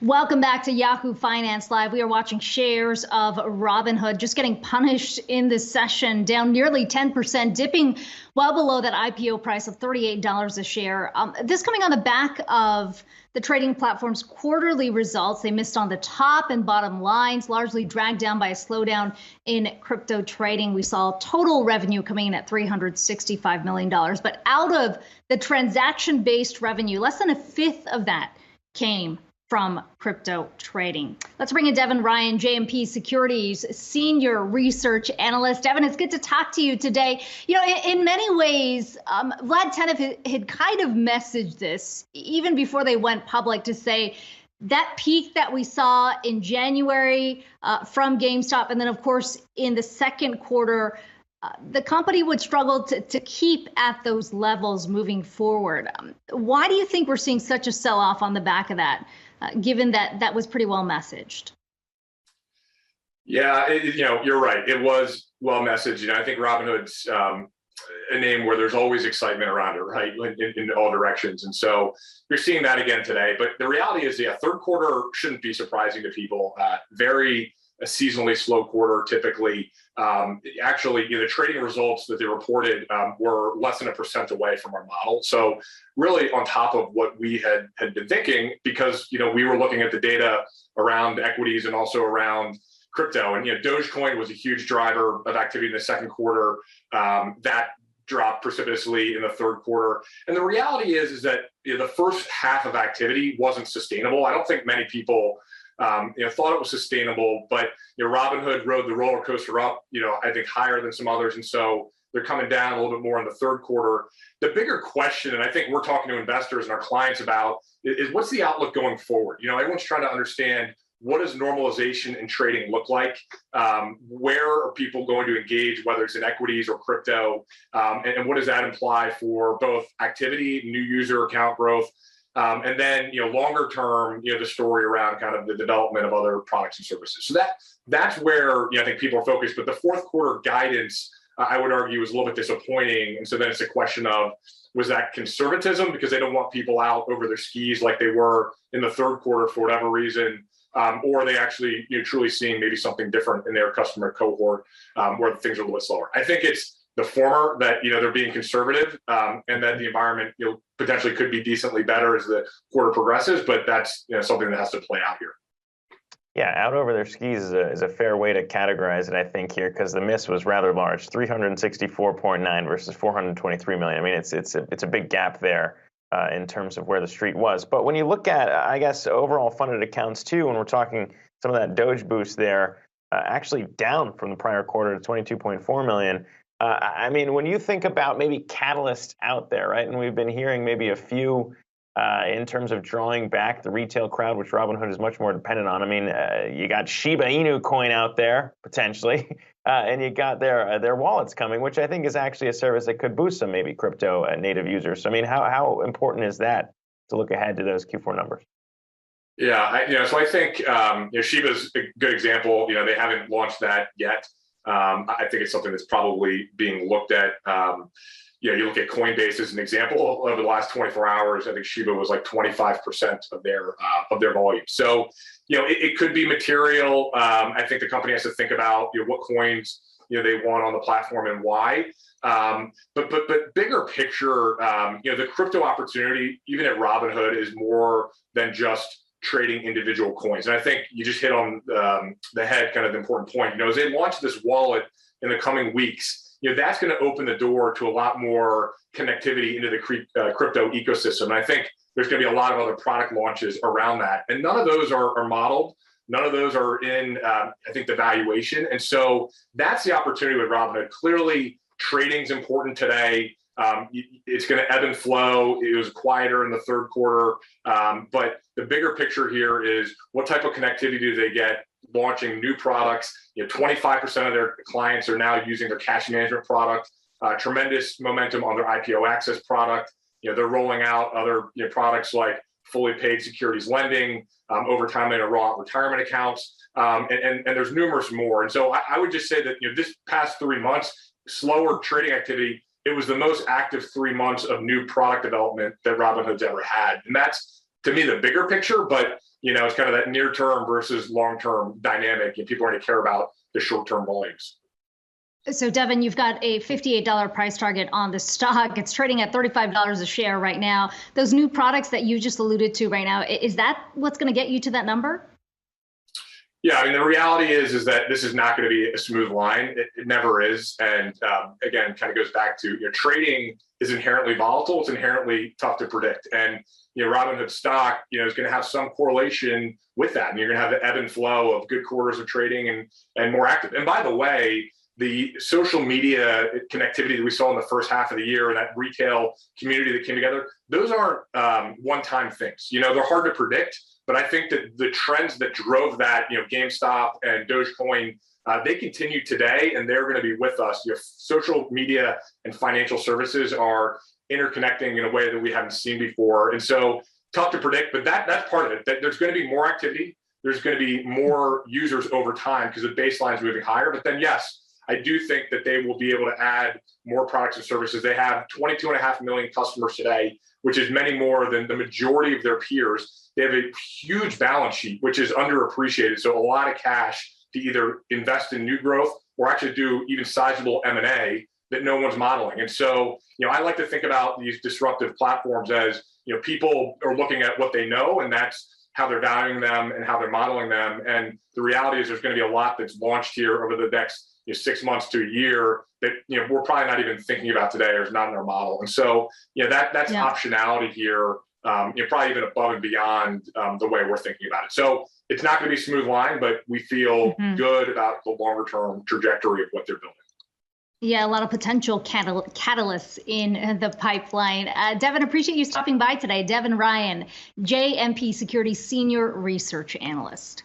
Welcome back to Yahoo Finance Live. We are watching shares of Robinhood just getting punished in this session, down nearly 10%, dipping well below that IPO price of $38 a share. This coming on the back of the trading platform's quarterly results. They missed on the top and bottom lines, largely dragged down by a slowdown in crypto trading. We saw total revenue coming in at $365 million, but out of the transaction-based revenue, less than a fifth of that came from crypto trading. Let's bring in Devin Ryan, JMP Securities Senior Research Analyst. Devin, it's good to talk to you today. You know, in many ways, Vlad Tenev had kind of messaged this even before they went public to say that peak that we saw in January from GameStop, and then, of course, in the second quarter, the company would struggle to keep at those levels moving forward. Why do you think we're seeing such a sell-off on the back of that, given that that was pretty well messaged? Yeah, you're right. It was well messaged. I think Robinhood's a name where there's always excitement around it, right, in all directions. And so you're seeing that again today. But the reality is, third quarter shouldn't be surprising to people. A seasonally slow quarter, typically. Actually, the trading results that they reported were less than 1% away from our model. So really on top of what we had been thinking, because, we were looking at the data around equities and also around crypto. And, Dogecoin was a huge driver of activity in the second quarter. That dropped precipitously in the third quarter. And the reality is that the first half of activity wasn't sustainable. I don't think many people thought it was sustainable, but Robinhood rode the roller coaster up, I think higher than some others. And so they're coming down a little bit more in the third quarter. The bigger question, and I think we're talking to investors and our clients about, is what's the outlook going forward? Everyone's trying to understand, what does normalization in trading look like? Where are people going to engage, whether it's in equities or crypto? And what does that imply for both activity, new user account growth? And then, longer term, the story around kind of the development of other products and services. So that's where, I think people are focused. But the fourth quarter guidance, I would argue, was a little bit disappointing. And so then it's a question of, was that conservatism because they don't want people out over their skis like they were in the third quarter for whatever reason? Or are they actually truly seeing maybe something different in their customer cohort where things are a little bit slower? I think it's the former, that they're being conservative and that the environment potentially could be decently better as the quarter progresses, but that's something that has to play out here. Yeah, out over their skis is a fair way to categorize it, I think, here, because the miss was rather large, 364.9 versus 423 million. I mean, it's a big gap there in terms of where the street was. But when you look at, I guess, overall funded accounts too, when we're talking some of that Doge boost there, actually down from the prior quarter to 22.4 million. I mean, when you think about maybe catalysts out there, right, and we've been hearing maybe a few in terms of drawing back the retail crowd, which Robinhood is much more dependent on. I mean, you got Shiba Inu coin out there, potentially, and you got their wallets coming, which I think is actually a service that could boost some maybe crypto native users. So, I mean, how important is that to look ahead to those Q4 numbers? Yeah, so I think Shiba's a good example. They haven't launched that yet. I think it's something that's probably being looked at. You look at Coinbase as an example. Over the last 24 hours, I think Shiba was like 25% of their volume. So, it could be material. I think the company has to think about what coins they want on the platform and why. But bigger picture, the crypto opportunity, even at Robinhood, is more than just trading individual coins. And I think you just hit on the head, kind of the important point. As they launch this wallet in the coming weeks, that's going to open the door to a lot more connectivity into the crypto ecosystem. And I think there's going to be a lot of other product launches around that. And none of those are modeled. None of those are in, I think, the valuation. And so that's the opportunity with Robinhood. Clearly, trading's important today. It's going to ebb and flow. It was quieter in the third quarter. But the bigger picture here is, what type of connectivity do they get launching new products? 25% of their clients are now using their cash management product. Tremendous momentum on their IPO access product. They're rolling out other products like fully paid securities lending, over time in Roth retirement accounts, and there's numerous more. And so I would just say that this past 3 months, slower trading activity, it was the most active 3 months of new product development that Robinhood's ever had. And that's, to me, the bigger picture. But it's kind of that near term versus long term dynamic, and people are going to care about the short term volumes. So, Devin, you've got a $58 price target on the stock. It's trading at $35 a share right now. Those new products that you just alluded to right now, is that what's going to get you to that number? Yeah, I mean, the reality is that this is not going to be a smooth line. It never is. And again, kind of goes back to, trading is inherently volatile. It's inherently tough to predict. And, Robinhood stock, is going to have some correlation with that. And you're going to have the ebb and flow of good quarters of trading and more active. And by the way, the social media connectivity that we saw in the first half of the year, that retail community that came together, those aren't one-time things. They're hard to predict, but I think that the trends that drove that, GameStop and Dogecoin, they continue today, and they're going to be with us. Social media and financial services are interconnecting in a way that we haven't seen before. And so tough to predict, but that's part of it. That there's going to be more activity. There's going to be more users over time because the baseline is moving higher. But then, yes, I do think that they will be able to add more products and services. They have 22.5 million customers today, which is many more than the majority of their peers. They have a huge balance sheet, which is underappreciated. So a lot of cash to either invest in new growth or actually do even sizable M&A that no one's modeling. And so, I like to think about these disruptive platforms as, people are looking at what they know, and that's how they're valuing them and how they're modeling them. And the reality is there's going to be a lot that's launched here over the next 6 months to a year that we're probably not even thinking about today, or is not in our model. And so that's optionality here, probably even above and beyond the way we're thinking about it. So it's not going to be a smooth line, but we feel good about the longer term trajectory of what they're building. Yeah, a lot of potential catalysts in the pipeline. Devin, appreciate you stopping by today. Devin Ryan, JMP Securities Senior Research Analyst.